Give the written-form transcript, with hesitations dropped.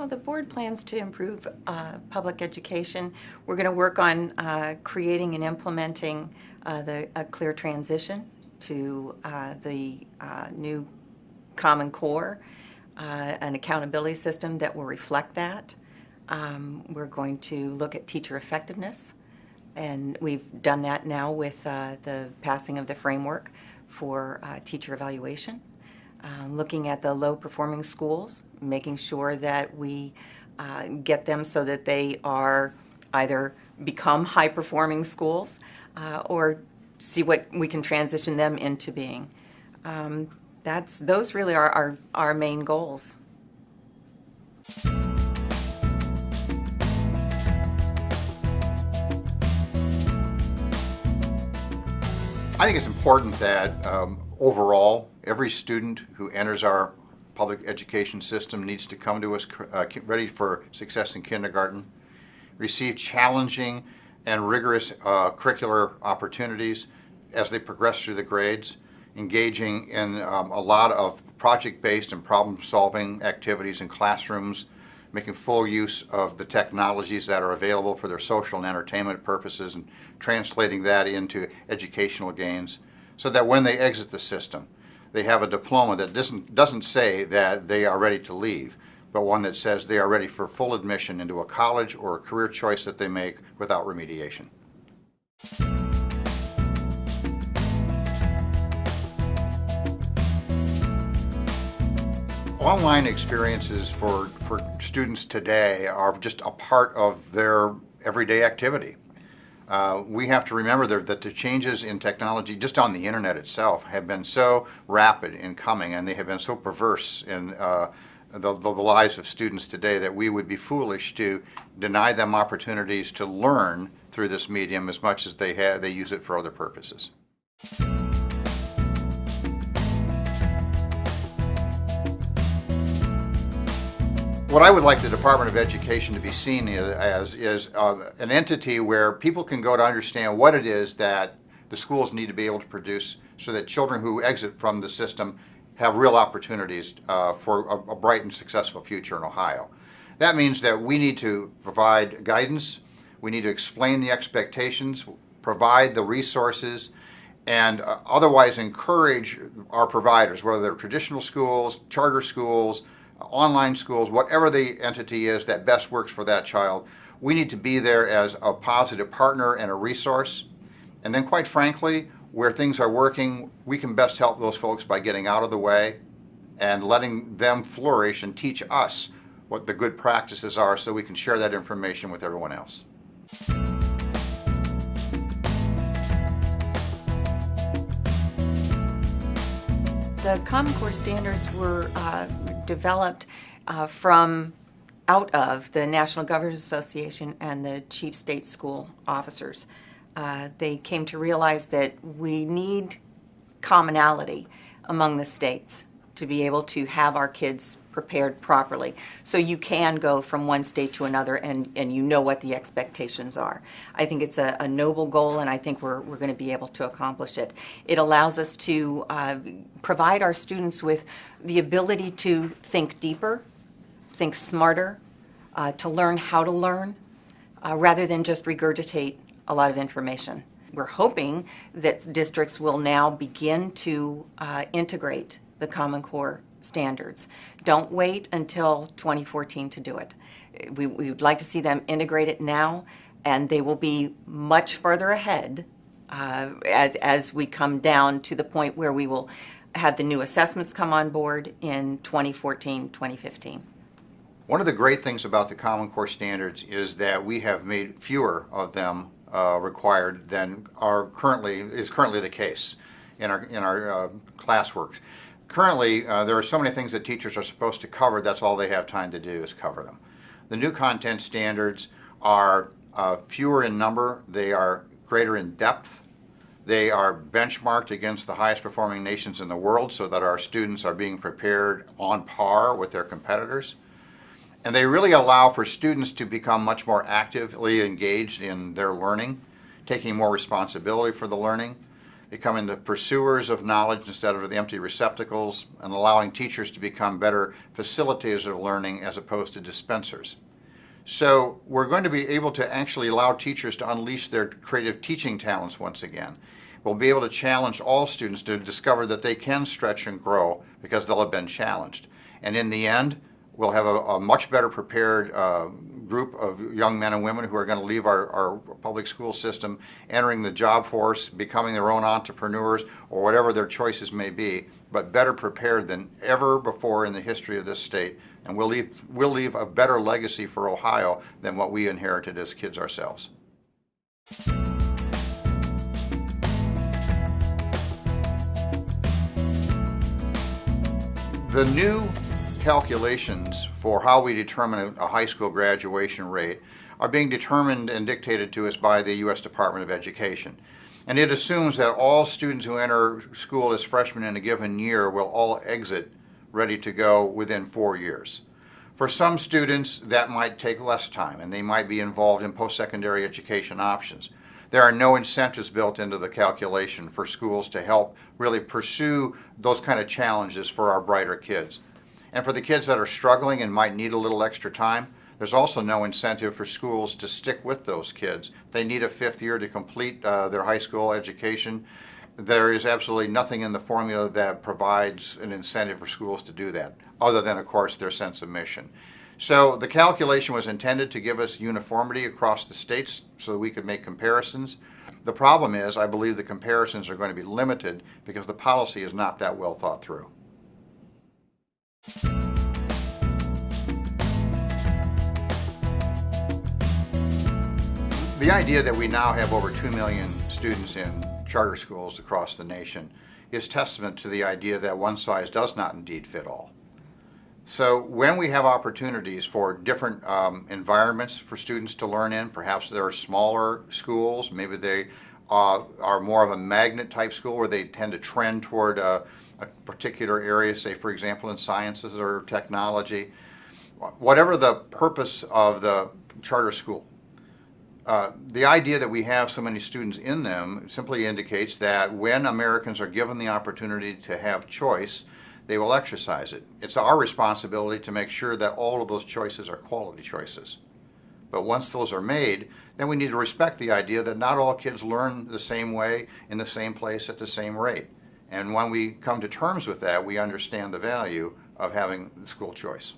Well, the board plans to improve public education. We're going to work on creating and implementing a clear transition to the new Common Core, an accountability system that will reflect that. We're going to look at teacher effectiveness, and we've done that now with the passing of the framework for teacher evaluation. Looking at the low-performing schools, making sure that we get them so that they are either become high-performing schools or see what we can transition them into being. Those really are our main goals. I think it's important that overall, every student who enters our public education system needs to come to us ready for success in kindergarten, receive challenging and rigorous curricular opportunities as they progress through the grades, engaging in a lot of project-based and problem-solving activities in classrooms, making full use of the technologies that are available for their social and entertainment purposes and translating that into educational gains so that when they exit the system, they have a diploma that doesn't say that they are ready to leave, but one that says they are ready for full admission into a college or a career choice that they make without remediation. Online experiences for students today are just a part of their everyday activity. We have to remember that the changes in technology just on the internet itself have been so rapid in coming, and they have been so perverse in the lives of students today that we would be foolish to deny them opportunities to learn through this medium as much as they use it for other purposes. What I would like the Department of Education to be seen as is an entity where people can go to understand what it is that the schools need to be able to produce so that children who exit from the system have real opportunities for a bright and successful future in Ohio. That means that we need to provide guidance, we need to explain the expectations, provide the resources, and otherwise encourage our providers, whether they're traditional schools, charter schools, online schools, whatever the entity is that best works for that child. We need to be there as a positive partner and a resource. And then quite frankly, where things are working, we can best help those folks by getting out of the way and letting them flourish and teach us what the good practices are so we can share that information with everyone else. The Common Core standards were developed from out of the National Governors Association and the Chief State School Officers. They came to realize that we need commonality among the states to be able to have our kids prepared properly. So you can go from one state to another and you know what the expectations are. I think it's a noble goal, and I think we're going to be able to accomplish it. It allows us to provide our students with the ability to think deeper, think smarter, to learn how to learn, rather than just regurgitate a lot of information. We're hoping that districts will now begin to integrate the Common Core standards. Don't wait until 2014 to do it. We would like to see them integrate it now, and they will be much further ahead as we come down to the point where we will have the new assessments come on board in 2014, 2015. One of the great things about the Common Core standards is that we have made fewer of them required than is currently the case in our classwork. Currently, there are so many things that teachers are supposed to cover, that's all they have time to do is cover them. The new content standards are fewer in number, they are greater in depth, they are benchmarked against the highest performing nations in the world so that our students are being prepared on par with their competitors. And they really allow for students to become much more actively engaged in their learning, taking more responsibility for the learning. becoming the pursuers of knowledge instead of the empty receptacles, and allowing teachers to become better facilitators of learning as opposed to dispensers. So we're going to be able to actually allow teachers to unleash their creative teaching talents once again. We'll be able to challenge all students to discover that they can stretch and grow because they'll have been challenged. And in the end, we'll have a much better prepared group of young men and women who are going to leave our public school system, entering the job force, becoming their own entrepreneurs, or whatever their choices may be, but better prepared than ever before in the history of this state. And we'll leave a better legacy for Ohio than what we inherited as kids ourselves. The new calculations for how we determine a high school graduation rate are being determined and dictated to us by the U.S. Department of Education. And it assumes that all students who enter school as freshmen in a given year will all exit ready to go within 4 years. For some students, that might take less time, and they might be involved in post-secondary education options. There are no incentives built into the calculation for schools to help really pursue those kind of challenges for our brighter kids. And for the kids that are struggling and might need a little extra time, there's also no incentive for schools to stick with those kids. They need a 5th year to complete their high school education. There is absolutely nothing in the formula that provides an incentive for schools to do that, other than, of course, their sense of mission. So the calculation was intended to give us uniformity across the states so that we could make comparisons. The problem is, I believe the comparisons are going to be limited because the policy is not that well thought through. The idea that we now have over 2 million students in charter schools across the nation is testament to the idea that one size does not indeed fit all. So when we have opportunities for different environments for students to learn in, perhaps there are smaller schools, maybe they are more of a magnet type school where they tend to trend toward a particular area, say for example in sciences or technology, whatever the purpose of the charter school. The idea that we have so many students in them simply indicates that when Americans are given the opportunity to have choice, they will exercise it. It's our responsibility to make sure that all of those choices are quality choices. But once those are made, then we need to respect the idea that not all kids learn the same way, in the same place, at the same rate. And when we come to terms with that, we understand the value of having the school choice.